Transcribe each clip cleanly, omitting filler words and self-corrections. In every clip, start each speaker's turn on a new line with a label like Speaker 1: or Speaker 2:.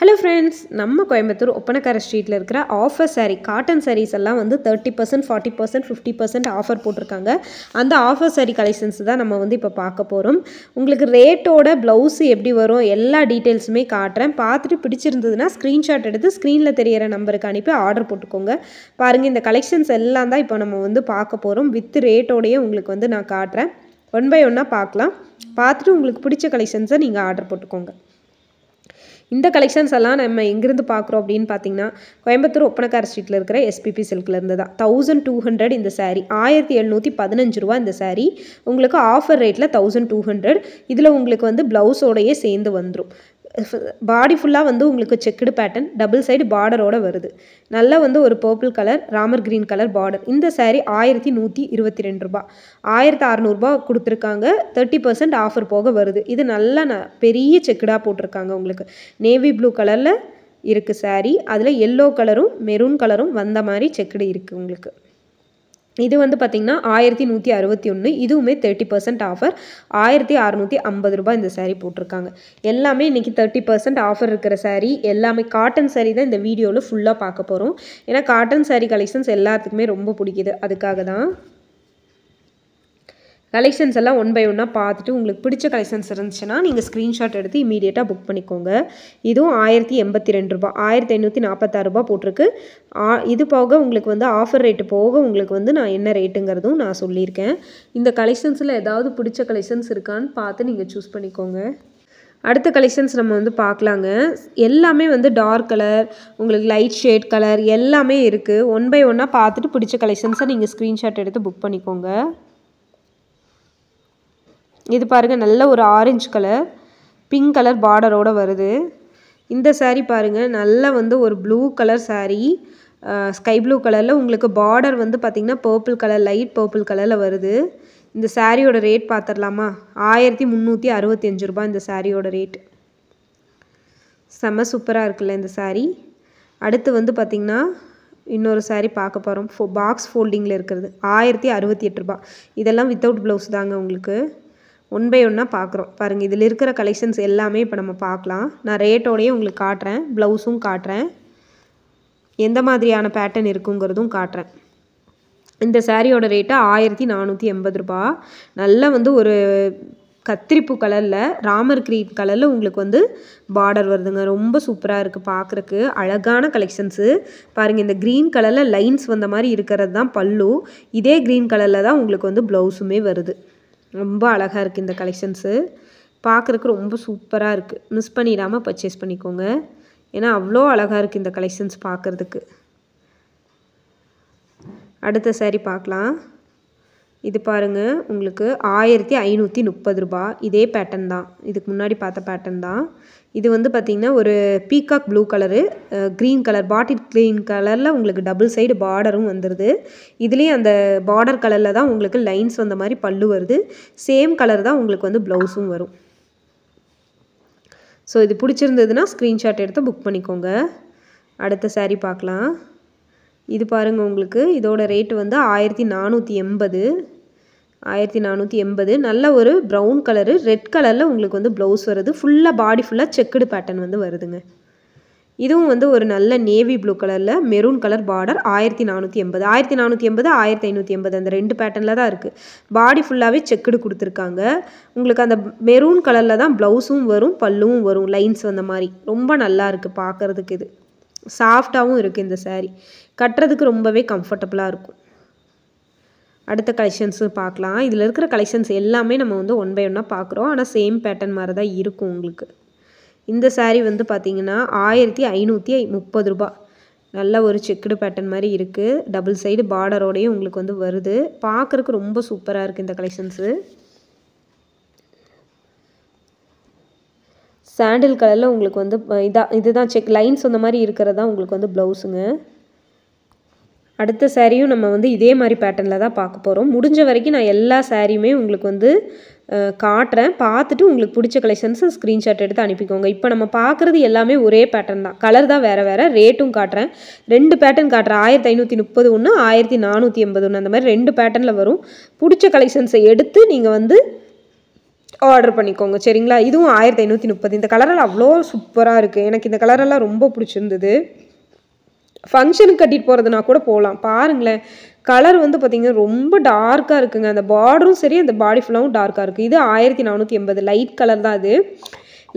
Speaker 1: Hello friends, நம்ம கோயம்புத்தூர் ஒப்பனக்கார ஸ்ட்ரீட்ல இருக்கிற ஆஃபர் saree காட்டன் sarees எல்லாம் வந்து 30% 40% 50% ஆஃபர் போட்டிருக்காங்க. அந்த ஆஃபர் saree கலெக்ஷன்ஸ் தான் நம்ம வந்து இப்போ பார்க்க போறோம். உங்களுக்கு ரேட்டோட ப்ளவுஸ் எப்படி வரும் எல்லா டீடைல்ஸுமே காட்டுறேன். பார்த்துட்டு பிடிச்சிருந்ததுன்னா ஸ்கிரீன்ஷாட் எடுத்து ஸ்க்ரீனில் தெரியிற நம்பருக்கு அனுப்பி ஆர்டர் போட்டுக்கோங்க. பாருங்கள், இந்த கலெக்ஷன்ஸ் எல்லாம் தான் இப்போ நம்ம வந்து பார்க்க போகிறோம். வித் ரேட்டோடையே உங்களுக்கு வந்து நான் காட்டுறேன். ஒன் பை ஒன்னாக பார்க்கலாம். பார்த்துட்டு உங்களுக்கு பிடிச்ச கலெக்ஷன்ஸை நீங்கள் ஆர்டர் போட்டுக்கோங்க. இந்த கலெக்ஷன்ஸ் எல்லாம் நம்ம எங்கிருந்து பார்க்குறோம் அப்படின்னு பார்த்தீங்கன்னா, கோயம்புத்தூர் ஒப்பனக்கார ஸ்ட்ரீட்டில் இருக்கிற எஸ்பிபி சில்கில் இருந்து தான். 1200 இந்த saree, 1715 ரூபா இந்த saree. உங்களுக்கு ஆஃபர் ரேட்டில் 1200. இதில் உங்களுக்கு வந்து ப்ளவுஸோடையே சேர்ந்து வந்துடும். பாடி ஃபுல்லாக வந்து உங்களுக்கு செக்குடு பேட்டர்ன், டபுள் சைடு பார்டரோடு வருது. நல்லா வந்து ஒரு purple colour, Ramar green colour border. இந்த saree 1122 ரூபா, 1600 ரூபா கொடுத்துருக்காங்க. 30% ஆஃபர் போக வருது. இது நல்லா பெரிய செக்குடாக போட்டிருக்காங்க. உங்களுக்கு நேவி ப்ளூ கலரில் இருக்குது saree. அதில் எல்லோ கலரும் மெரூன் கலரும் வந்த மாதிரி செக்குடு இருக்குது உங்களுக்கு. இது வந்து பார்த்திங்கன்னா 1161. இதுவுமே 30% ஆஃபர், 1650 ரூபாய் இந்த saree போட்டிருக்காங்க. எல்லாமே இன்றைக்கி 30% ஆஃபர் இருக்கிற saree, எல்லாமே காட்டன் saree தான் இந்த வீடியோவில் ஃபுல்லாக பார்க்க போகிறோம். ஏன்னா காட்டன் saree கலெக்ஷன்ஸ் எல்லாத்துக்குமே ரொம்ப பிடிக்குது, அதுக்காக தான். கலெக்ஷன்ஸ் எல்லாம் ஒன் பை ஒன்னாக பார்த்துட்டு உங்களுக்கு பிடிச்ச கலெக்ஷன்ஸ் இருந்துச்சுன்னா நீங்கள் ஸ்க்ரீன்ஷாட் எடுத்து இமீடியட்டாக புக் பண்ணிக்கோங்க. இதுவும் 1082 ரூபா, 1546 ரூபா போட்டிருக்கு. இது போக உங்களுக்கு வந்து ஆஃபர் ரேட்டு போக உங்களுக்கு வந்து நான் என்ன ரேட்டுங்கிறதும் நான் சொல்லியிருக்கேன். இந்த கலெக்ஷன்ஸில் ஏதாவது பிடிச்ச கலெக்ஷன்ஸ் இருக்கான்னு பார்த்து நீங்கள் சூஸ் பண்ணிக்கோங்க. அடுத்த கலெக்ஷன்ஸ் நம்ம வந்து பார்க்கலாங்க. எல்லாமே வந்து டார்க் கலர், உங்களுக்கு லைட் ஷேட் கலர் எல்லாமே இருக்குது. ஒன் பை ஒன்னாக பார்த்துட்டு பிடிச்ச கலெக்ஷன்ஸை நீங்கள் ஸ்க்ரீன்ஷாட் எடுத்து புக் பண்ணிக்கோங்க. இது பாருங்கள், நல்ல ஒரு ஆரஞ்சு கலர், பிங்க் கலர் பார்டரோடு வருது. இந்த saree பாருங்கள், நல்ல வந்து ஒரு blue colour saree, sky blue கலரில் உங்களுக்கு பார்டர் வந்து பார்த்திங்கன்னா பர்பிள் கலர், லைட் பர்பிள் கலரில் வருது. இந்த சாரியோட ரேட் பார்த்துடலாமா? 1365 ரூபா இந்த சாரியோட ரேட். செம்ம சூப்பராக இருக்குல்ல இந்த saree. அடுத்து வந்து பார்த்திங்கன்னா இன்னொரு saree பார்க்க போகிறோம். பாக்ஸ் ஃபோல்டிங்கில் இருக்கிறது 1068 ரூபா. இதெல்லாம் வித்தவுட் ப்ளவுஸ் தாங்க உங்களுக்கு. ஒன் பை ஒன்னாக பார்க்குறோம். பாருங்கள், இதில் இருக்கிற கலெக்ஷன்ஸ் எல்லாமே இப்போ நம்ம பார்க்கலாம். நான் ரேட்டோடையே உங்களுக்கு காட்டுறேன், ப்ளவுஸும் காட்டுறேன், எந்த மாதிரியான பேட்டர்ன் இருக்குங்கிறதும் காட்டுறேன். இந்த சாரியோட ரேட்டு 1480 ரூபா. நல்ல வந்து ஒரு கத்திரிப்பூ கலரில், ராமர் க்ரீன் கலரில் உங்களுக்கு வந்து பார்டர் வருதுங்க. ரொம்ப சூப்பராக இருக்குது பார்க்குறக்கு, அழகான கலெக்ஷன்ஸு. பாருங்கள், இந்த க்ரீன் கலரில் லைன்ஸ் வந்த மாதிரி இருக்கிறது தான் பல்லு. இதே க்ரீன் கலரில் தான் உங்களுக்கு வந்து ப்ளவுஸுமே வருது. ரொம்ப அழகாக இருக்குது இந்த கலெக்ஷன்ஸு, பார்க்குறக்கு ரொம்ப சூப்பராக இருக்குது. மிஸ் பண்ணிடாமல் பர்ச்சேஸ் பண்ணிக்கோங்க, ஏன்னா அவ்வளோ அழகாக இருக்குது இந்த கலெக்ஷன்ஸ் பார்க்குறதுக்கு. அடுத்த saree பார்க்கலாம். இது பாருங்கள், உங்களுக்கு 1530 ரூபா. இதே பேட்டர்ன் தான், இதுக்கு முன்னாடி பார்த்த பேட்டர்ன் தான். இது வந்து பார்த்திங்கன்னா ஒரு peacock blue colour, green colour, bottle green கலரில் உங்களுக்கு டபுள் சைடு பார்டரும் வந்துடுது. இதுலேயும் அந்த பார்டர் கலரில் தான் உங்களுக்கு லைன்ஸ் வந்த மாதிரி பல்லு வருது. சேம் கலர் தான் உங்களுக்கு வந்து ப்ளவுஸும் வரும். ஸோ இது பிடிச்சிருந்ததுன்னா ஸ்க்ரீன்ஷாட் எடுத்து புக் பண்ணிக்கோங்க. அடுத்த saree பார்க்கலாம். இது பாருங்கள், உங்களுக்கு இதோட ரேட்டு வந்து 1480. நல்ல ஒரு ப்ரௌன் கலரு, ரெட் கலரில் உங்களுக்கு வந்து ப்ளவுஸ் வருது. ஃபுல்லாக பாடி ஃபுல்லாக செக்குடு பேட்டர்ன் வந்து வருதுங்க. இதுவும் வந்து ஒரு நல்ல நேவி ப்ளூ கலரில் மெரூன் கலர் பார்டர். 1480, 1580 அந்த ரெண்டு பேட்டர்னில் தான் இருக்குது. பாடி ஃபுல்லாகவே செக்குடு கொடுத்துருக்காங்க. உங்களுக்கு அந்த மெரூன் கலரில் தான் ப்ளவுஸும் வரும், பல்லுவும் வரும், லைன்ஸ் வந்த மாதிரி. ரொம்ப நல்லா இருக்குது பார்க்குறதுக்கு. இது சாஃப்டாகவும் இருக்குது இந்த saree, கட்டுறதுக்கு ரொம்பவே கம்ஃபர்டபுளாக இருக்கும். அடுத்த கலெக்ஷன்ஸு பார்க்கலாம். இதில் இருக்கிற கலெக்ஷன்ஸ் எல்லாமே நம்ம வந்து ஒன் பை ஒன்னாக பார்க்குறோம், ஆனால் சேம் பேட்டர்ன் மாதிரி தான் இருக்கும் உங்களுக்கு. இந்த saree வந்து பார்த்திங்கன்னா 1530 ரூபா. நல்ல ஒரு செக்குடு பேட்டர்ன் மாதிரி இருக்குது, டபுள் சைடு பார்டரோடையும் உங்களுக்கு வந்து வருது. பார்க்குறதுக்கு ரொம்ப சூப்பராக இருக்குது இந்த கலெக்ஷன்ஸு. சாண்டில் கலரில் உங்களுக்கு வந்து இதுதான் செக் லைன்ஸ் அந்த மாதிரி இருக்கிறது தான் உங்களுக்கு வந்து ப்ளவுஸுங்க. அடுத்த சாரியும் நம்ம வந்து இதே மாதிரி பேட்டர்னில் தான் பார்க்க போகிறோம். முடிஞ்ச வரைக்கும் நான் எல்லா சாரியுமே உங்களுக்கு வந்து காட்டுறேன். பார்த்துட்டு உங்களுக்கு பிடிச்ச கலெக்ஷன்ஸை ஸ்க்ரீன்ஷாட் எடுத்து அனுப்பிக்கோங்க. இப்போ நம்ம பார்க்குறது எல்லாமே ஒரே பேட்டர்ன் தான், கலர் தான் வேறு வேறு. ரேட்டும் காட்டுறேன், ரெண்டு பேட்டர்ன் காட்டுறேன். 1530 ஒன்று, 1480 ஒன்று, அந்த மாதிரி ரெண்டு பேட்டர்னில் வரும். பிடிச்ச கலெக்ஷன்ஸை எடுத்து நீங்கள் வந்து ஆர்டர் பண்ணிக்கோங்க சரிங்களா. இதுவும் 1530. இந்த கலரெல்லாம் அவ்வளோ சூப்பராக இருக்குது. எனக்கு இந்த கலரெல்லாம் ரொம்ப பிடிச்சிருந்தது. ஃபங்க்ஷனுக்கு கட்டிட்டு போகிறதுனா கூட போகலாம். பாருங்களேன், கலர் வந்து பார்த்திங்கன்னா ரொம்ப டார்க்காக இருக்குங்க. அந்த பார்டரும் சரி, அந்த பாடி ஃபுல்லாகவும் டார்க்காக இருக்குது. இது 1480 லைட் கலர் தான். அது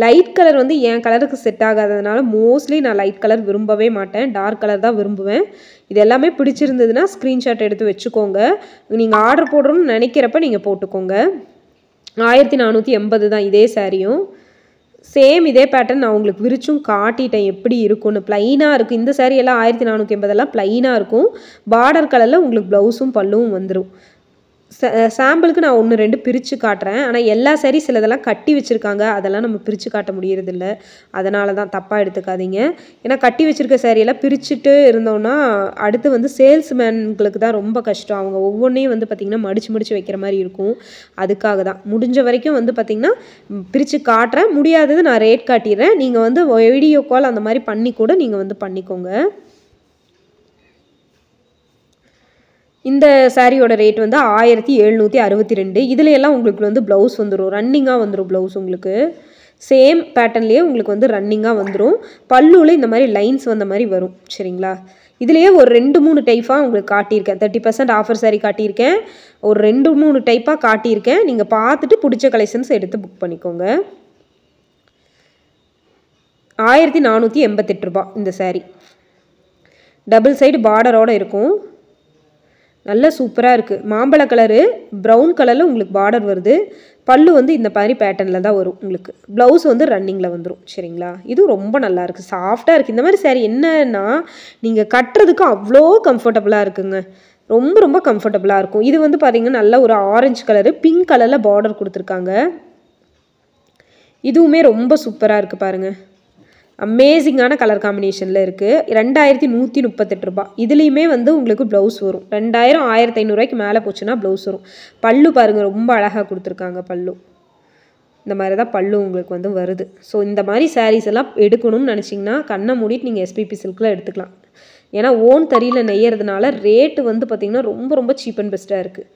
Speaker 1: லைட் கலர் வந்து என் கலருக்கு செட் ஆகாததுனால மோஸ்ட்லி நான் லைட் கலர் விரும்பவே மாட்டேன். டார்க் கலர் தான் விரும்புவேன். இது எல்லாமே பிடிச்சிருந்ததுன்னா ஸ்க்ரீன்ஷாட் எடுத்து வச்சுக்கோங்க. நீங்கள் ஆர்டர் போடுறோன்னு நினைக்கிறப்ப நீங்கள் போட்டுக்கோங்க. 1480 தான் இதே சாரியும். சேம் இதே பேட்டர்ன் நான் உங்களுக்கு விரிச்சும் காட்டிட்டேன் எப்படி இருக்கும்னு. ப்ளைனாக இருக்குது. இந்த சாரீ எல்லாம் 1480 ப்ளைனாக இருக்கும். பார்டர் கலரில் உங்களுக்கு ப்ளவுஸும் பல்லுவும் வந்துடும். சாம்பிளுக்கு நான் 1 2 பிரித்து காட்டுறேன். ஆனால் எல்லா சாரீ சிலதெல்லாம் கட்டி வச்சுருக்காங்க. அதெல்லாம் நம்ம பிரித்து காட்ட முடியறதில்ல. அதனால தான் தப்பாக எடுத்துக்காதீங்க. ஏன்னா கட்டி வச்சுருக்க சாரியெல்லாம் பிரிச்சுட்டு இருந்தோன்னா அடுத்து வந்து சேல்ஸ்மேன்களுக்கு தான் ரொம்ப கஷ்டம். அவங்க ஒவ்வொன்றையும் வந்து பார்த்திங்கன்னா மடித்து வைக்கிற மாதிரி இருக்கும். அதுக்காக தான் முடிஞ்ச வரைக்கும் வந்து பார்த்திங்கன்னா பிரித்து காட்டுறேன். முடியாதது நான் ரேட் காட்டிடுறேன். நீங்கள் வந்து வீடியோ கால் அந்த மாதிரி பண்ணி கூட நீங்கள் வந்து பண்ணிக்கோங்க. இந்த சாரியோட ரேட் வந்து 1762. இதில் எல்லாம் உங்களுக்கு வந்து ப்ளவுஸ் வந்துடும். ரன்னிங்காக வந்துடும் ப்ளவுஸ் உங்களுக்கு. சேம் பேட்டர்ன்லேயே உங்களுக்கு வந்து ரன்னிங்காக வந்துடும். பல்லுவில் இந்த மாதிரி லைன்ஸ் வந்த மாதிரி வரும் சரிங்களா. இதுலேயே ஒரு 2 3 டைப்பாக உங்களுக்கு காட்டியிருக்கேன். 30% ஆஃபர் சாரீ காட்டியிருக்கேன். ஒரு 2 3 டைப்பாக காட்டியிருக்கேன். நீங்கள் பார்த்துட்டு பிடிச்ச கலெக்ஷன்ஸ் எடுத்து புக் பண்ணிக்கோங்க. 1488 ரூபா இந்த சாரீ. டபுள் சைடு பார்டரோடு இருக்கும். நல்ல சூப்பராக இருக்குது. மாம்பழ கலரு ப்ரௌன் கலரில் உங்களுக்கு பார்டர் வருது. பல்லு வந்து இந்த மாதிரி பேட்டர்னில் தான் வரும் உங்களுக்கு. ப்ளவுஸ் வந்து ரன்னிங்கில் வந்துடும் சரிங்களா. இதுவும் ரொம்ப நல்லாயிருக்கு. சாஃப்டாக இருக்குது. இந்த மாதிரி சாரீ என்னன்னா நீங்கள் கட்டுறதுக்கு அவ்வளோ கம்ஃபர்டபுளாக இருக்குங்க. ரொம்ப கம்ஃபர்டபுளாக இருக்கும். இது வந்து பார்த்திங்கன்னா நல்ல ஒரு ஆரஞ்சு கலரு பிங்க் கலரில் பார்டர் கொடுத்துருக்காங்க. இதுவுமே ரொம்ப சூப்பராக இருக்குது பாருங்கள். அமேசிங்கான கலர் காம்பினேஷனில் இருக்குது. 2138 ரூபா. இதுலேயுமே வந்து உங்களுக்கு ப்ளவுஸ் வரும். 2000 1500 மேலே போச்சுன்னா ப்ளவுஸ் வரும். பல்லு பாருங்கள் ரொம்ப அழகாக கொடுத்துருக்காங்க. பல்லு இந்த மாதிரி தான் பல்லு உங்களுக்கு வந்து வருது. ஸோ இந்த மாதிரி சாரீஸ் எல்லாம் எடுக்கணும்னு நினச்சிங்கன்னா கண்ணை மூடிட்டு நீங்கள் எஸ்பிபி சில்கில் எடுத்துக்கலாம். ஏன்னா ஓன் தறியில் நெய்யறதுனால ரேட்டு வந்து பார்த்திங்கன்னா ரொம்ப சீப் அண்ட் பெஸ்ட்டாக இருக்குது.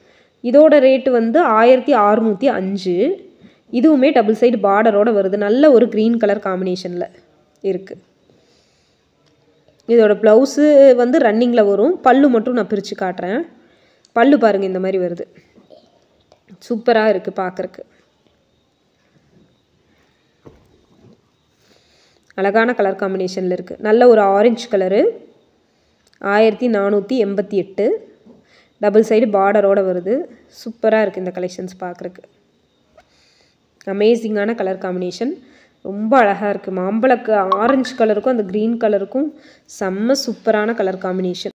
Speaker 1: இதோட ரேட்டு வந்து 1605. இதுவுமே டபுள் சைடு பார்டரோடு வருது. நல்ல ஒரு க்ரீன் கலர் காம்பினேஷனில் இருக்குது. இதோட ப்ளவுஸு வந்து ரன்னிங்கில் வரும். பல்லு மட்டும் நான் பிரித்து காட்டுறேன். பல்லு பாருங்கள் இந்த மாதிரி வருது. சூப்பராக இருக்குது பார்க்குறக்கு. அழகான கலர் காம்பினேஷனில் இருக்குது. நல்ல ஒரு ஆரஞ்சு கலரு. 1488. டபுள் சைடு பார்டரோடு வருது. சூப்பராக இருக்குது இந்த கலெக்ஷன்ஸ் பார்க்குறக்கு. அமேசிங்கான கலர் காம்பினேஷன். ரொம்ப அழகாக இருக்குது. மாம்பழக்கு ஆரஞ்சு கலருக்கும் அந்த க்ரீன் கலருக்கும் செம்ம சூப்பரான கலர் காம்பினேஷன்.